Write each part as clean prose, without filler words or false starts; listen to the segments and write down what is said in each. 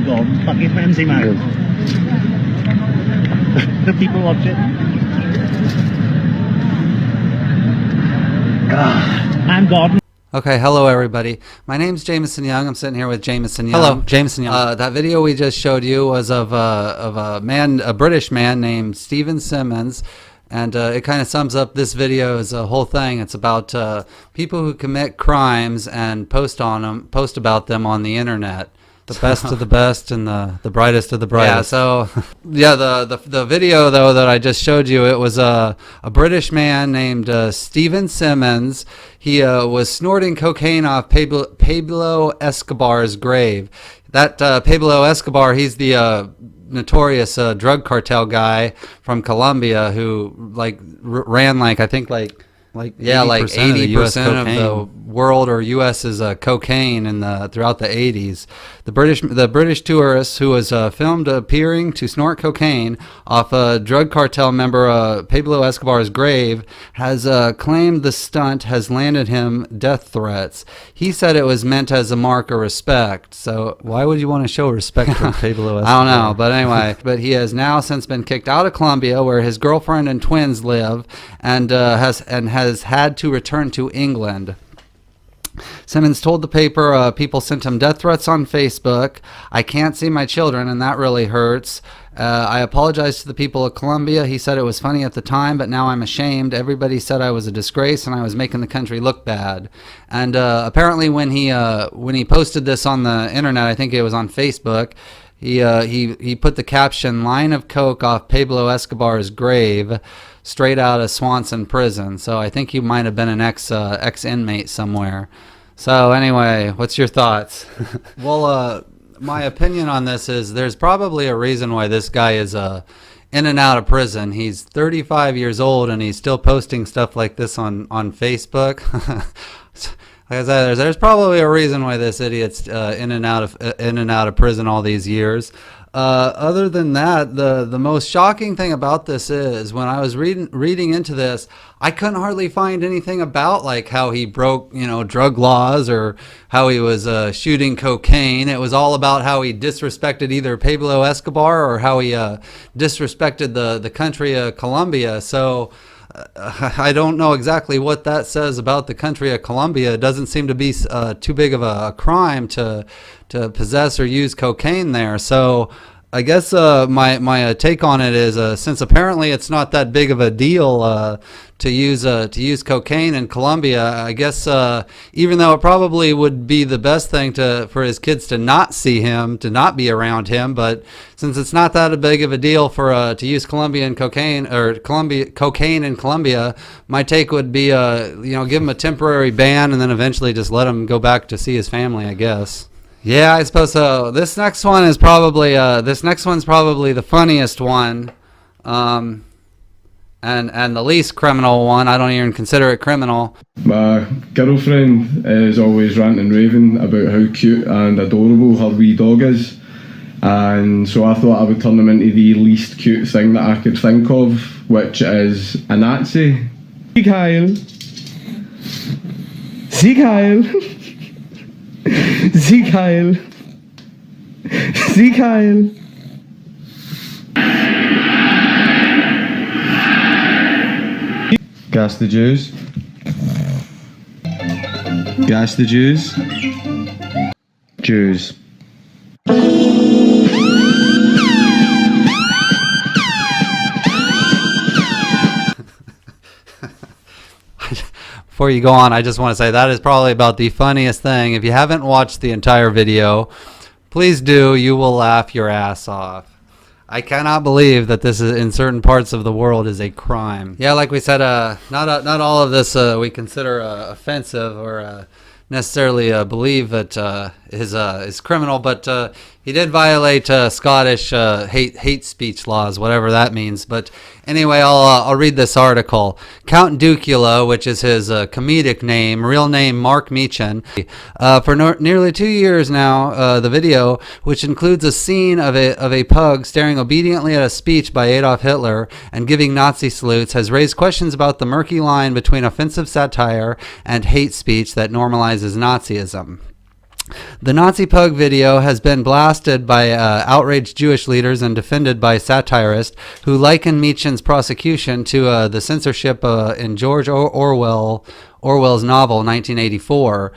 I'm Gordon. Fucking frenzy, man. The people watch it. I'm Gordon. Okay, hello everybody. My name's Jameson Young. I'm sitting here with Jameson Young. Hello, Jameson Young. That video we just showed you was of a British man named Stephen Simmons, and it kind of sums up this video as a whole thing. It's about people who commit crimes and post about them on the internet. The best of the best and the brightest of the brightest. Yeah, so yeah, the video though that I just showed you, it was a British man named Stephen Simmons. He was snorting cocaine off Pablo Escobar's grave. That Pablo Escobar, he's the notorious drug cartel guy from Colombia who ran I think 80% of the world or U.S.'s cocaine throughout the 80s. The British tourist who was filmed appearing to snort cocaine off a drug cartel member Pablo Escobar's grave has claimed the stunt has landed him death threats. He said it was meant as a mark of respect. So why would you want to show respect for Pablo Escobar? I don't know, but anyway. But he has now since been kicked out of Colombia, where his girlfriend and twins live, and has had to return to England. Simmons told the paper people sent him death threats on Facebook. I can't see my children, and that really hurts. I apologize to the people of Colombia. He said it was funny at the time, but now I'm ashamed. Everybody said I was a disgrace and I was making the country look bad. And apparently when he posted this on the internet, I think it was on Facebook, he put the caption, "Line of coke off Pablo Escobar's grave, straight out of Swanson prison." So I think he might have been an ex-inmate somewhere. So anyway, what's your thoughts? Well, my opinion on this is there's probably a reason why this guy is in and out of prison. He's 35 years old and he's still posting stuff like this on Facebook. Like I said, there's probably a reason why this idiot's in and out of prison all these years. Other than that, the most shocking thing about this is when I was reading into this, I couldn't hardly find anything about how he broke drug laws or how he was shooting cocaine. It was all about how he disrespected either Pablo Escobar or how he disrespected the country of Colombia. So I don't know exactly what that says about the country of Colombia. It doesn't seem to be too big of a crime to possess or use cocaine there. So I guess my take on it is since apparently it's not that big of a deal to use cocaine in Colombia, I guess even though it probably would be the best thing for his kids to not see him, to not be around him, but since it's not that big of a deal to use cocaine in Colombia, my take would be give him a temporary ban and then eventually just let him go back to see his family, I guess. Yeah, I suppose so. This next one's probably the funniest one, and the least criminal one. I don't even consider it criminal. My girlfriend is always ranting and raving about how cute and adorable her wee dog is, and so I thought I would turn him into the least cute thing that I could think of, which is a Nazi. Sieg Heil! Sieg Heil! Sieg Heil! Sieg Heil! Gas the Jews. Gas the Jews. Jews. Before you go on, I just want to say that is probably about the funniest thing. If you haven't watched the entire video, please do. You will laugh your ass off. I cannot believe that this is in certain parts of the world is a crime. Yeah, like we said, not all of this we consider offensive or necessarily believe that is criminal, but he did violate Scottish hate speech laws, whatever that means. But anyway, I'll read this article. Count Ducula, which is his comedic name, real name Mark Meechan, for nearly 2 years now, the video, which includes a scene of a pug staring obediently at a speech by Adolf Hitler and giving Nazi salutes, has raised questions about the murky line between offensive satire and hate speech that normalizes Nazism. The Nazi Pug video has been blasted by outraged Jewish leaders and defended by satirists who liken Meechan's prosecution to the censorship in George Orwell's novel 1984.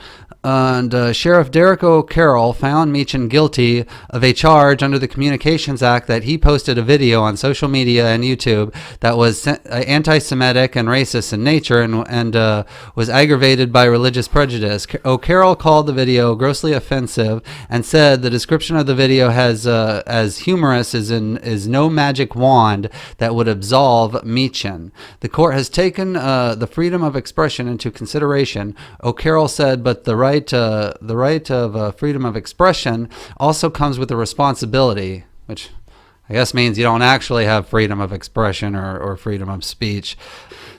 And Sheriff Derek O'Carroll found Meechan guilty of a charge under the Communications Act that he posted a video on social media and YouTube that was anti-Semitic and racist in nature and was aggravated by religious prejudice. O'Carroll called the video grossly offensive and said the description of the video has as humorous is no magic wand that would absolve Meechan. The court has taken the freedom of expression into consideration, O'Carroll said, but the right of freedom of expression also comes with a responsibility, which I guess means you don't actually have freedom of expression or freedom of speech.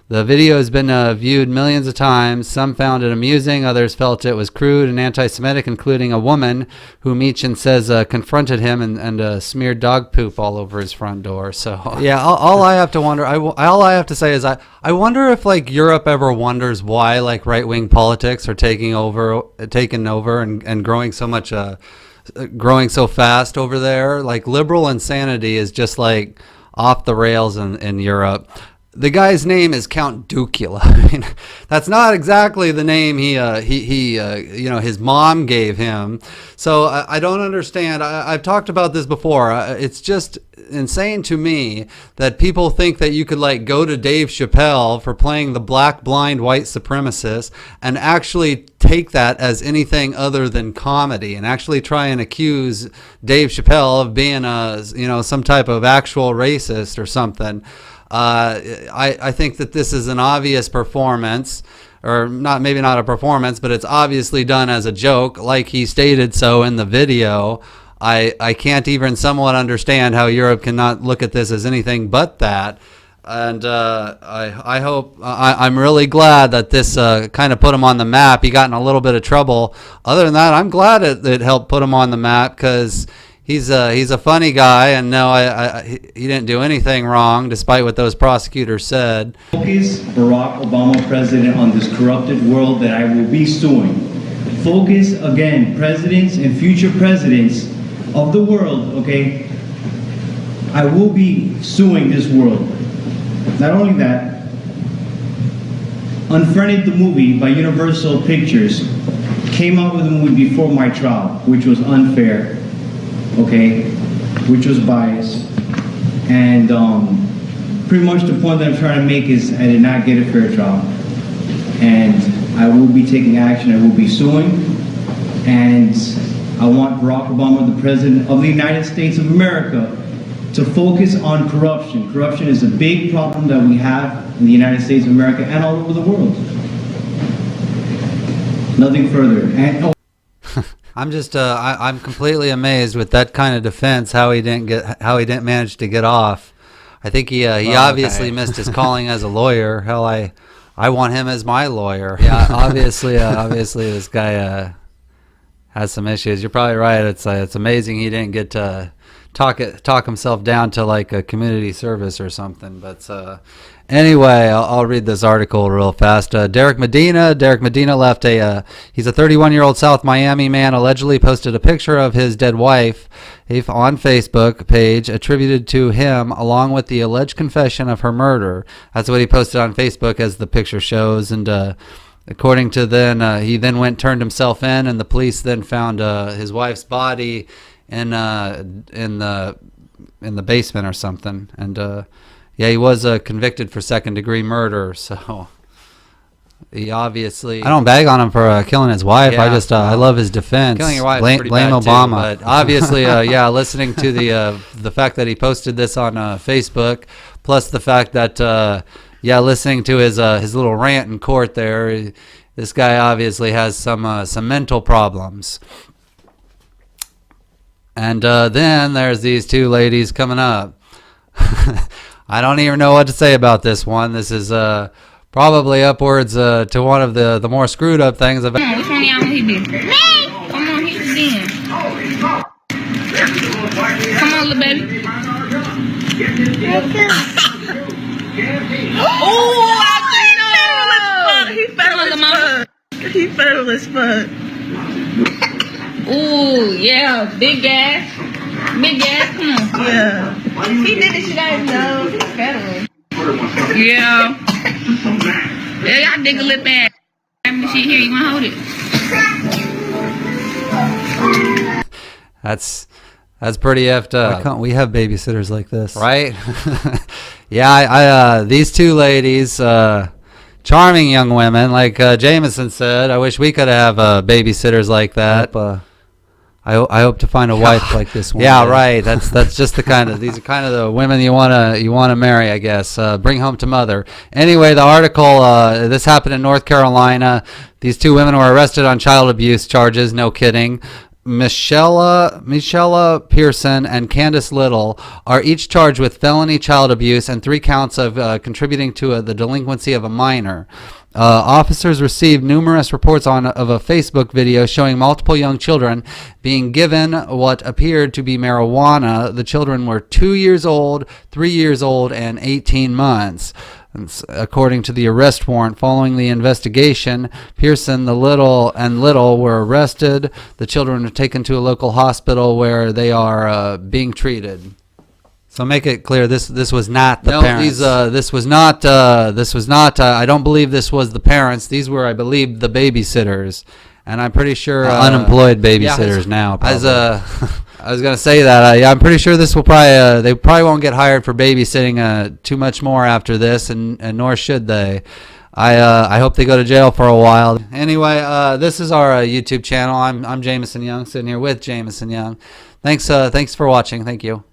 The video has been viewed millions of times. Some found it amusing. Others felt it was crude and anti-Semitic, including a woman who Meechan says confronted him and smeared dog poop all over his front door. So yeah, all I have to wonder, all I have to say is I wonder if like Europe ever wonders why like right-wing politics are taking over and growing so much, growing so fast over there. Like liberal insanity is just like off the rails in Europe. The guy's name is Count Ducula. I mean, that's not exactly the name he his mom gave him. So I don't understand. I've talked about this before. It's just insane to me that people think that you could like go to Dave Chappelle for playing the black blind white supremacist and actually take that as anything other than comedy and actually try and accuse Dave Chappelle of being some type of actual racist or something. I think that this is an obvious performance, or maybe not a performance, but it's obviously done as a joke, like he stated so in the video. I can't even somewhat understand how Europe cannot look at this as anything but that. And I hope, I'm really glad that this kind of put him on the map. He got in a little bit of trouble. Other than that, I'm glad it helped put him on the map because he's a funny guy, and no, he didn't do anything wrong, despite what those prosecutors said. Focus Barack Obama president on this corrupted world that I will be suing. Focus, again, presidents and future presidents of the world, okay? I will be suing this world. Not only that, Unfriended the movie by Universal Pictures came out with a movie before my trial, which was unfair. Okay, which was biased, and pretty much the point that I'm trying to make is I did not get a fair trial, and I will be taking action. I will be suing, and I want Barack Obama, the President of the United States of America, to focus on corruption. Corruption is a big problem that we have in the United States of America and all over the world. Nothing further. And, I'm just I'm completely amazed with that kind of defense how he didn't manage to get off. I think he obviously missed his calling as a lawyer. Hell, I want him as my lawyer. Yeah, obviously this guy has some issues. You're probably right. It's amazing he didn't get to talk himself down to like a community service or something. But anyway, I'll read this article real fast. Derek Medina left he's a 31-year-old South Miami man, allegedly posted a picture of his dead wife on Facebook page attributed to him, along with the alleged confession of her murder. That's what he posted on Facebook, as the picture shows. And according to he then turned himself in, and the police then found his wife's body in the basement or something. And yeah, he was convicted for second-degree murder, so he obviously... I don't bag on him for killing his wife. Yeah, I love his defense. Killing your wife is pretty bad Obama. Too, but obviously, yeah, listening to the fact that he posted this on Facebook, plus the fact that, listening to his little rant in court there, this guy obviously has some mental problems. And then there's these two ladies coming up. I don't even know what to say about this one. This is probably upwards to one of the more screwed up things I've ever... Which one of y'all he be? Me! Come on, hit it then. Come on, little baby. Oh, I think no! He federal as fuck. He federal as fuck. Ooh, yeah, big ass. Big ass, come on. Yeah. He did the shit out of his nose. He's federal. Yeah. Yeah, y'all dig a lip ass. Shit here, you wanna hold it? That's pretty effed up. Why can't we have babysitters like this? Right? Yeah, I these two ladies, charming young women, like Jameson said. I wish we could have babysitters like that. I hope to find a wife like this one. Yeah, day. right. That's just the kind of these are kind of the women you wanna marry, I guess. Bring home to mother. Anyway, the article this happened in North Carolina. These two women were arrested on child abuse charges. No kidding. Michelle Pearson and Candace Little are each charged with felony child abuse and 3 counts of contributing to the delinquency of a minor. Officers received numerous reports of a Facebook video showing multiple young children being given what appeared to be marijuana. The children were 2 years old, 3 years old, and 18 months. According to the arrest warrant, following the investigation, Pearson, the Little were arrested. The children were taken to a local hospital where they are being treated. So make it clear, this was not the parents. This was not. I don't believe this was the parents. These were, I believe, the babysitters, and I'm pretty sure unemployed babysitters now. As I was gonna say that. I'm pretty sure this will probably. They probably won't get hired for babysitting too much more after this, and nor should they. I hope they go to jail for a while. Anyway, this is our YouTube channel. I'm Jameson Young, sitting here with Jameson Young. Thanks for watching. Thank you.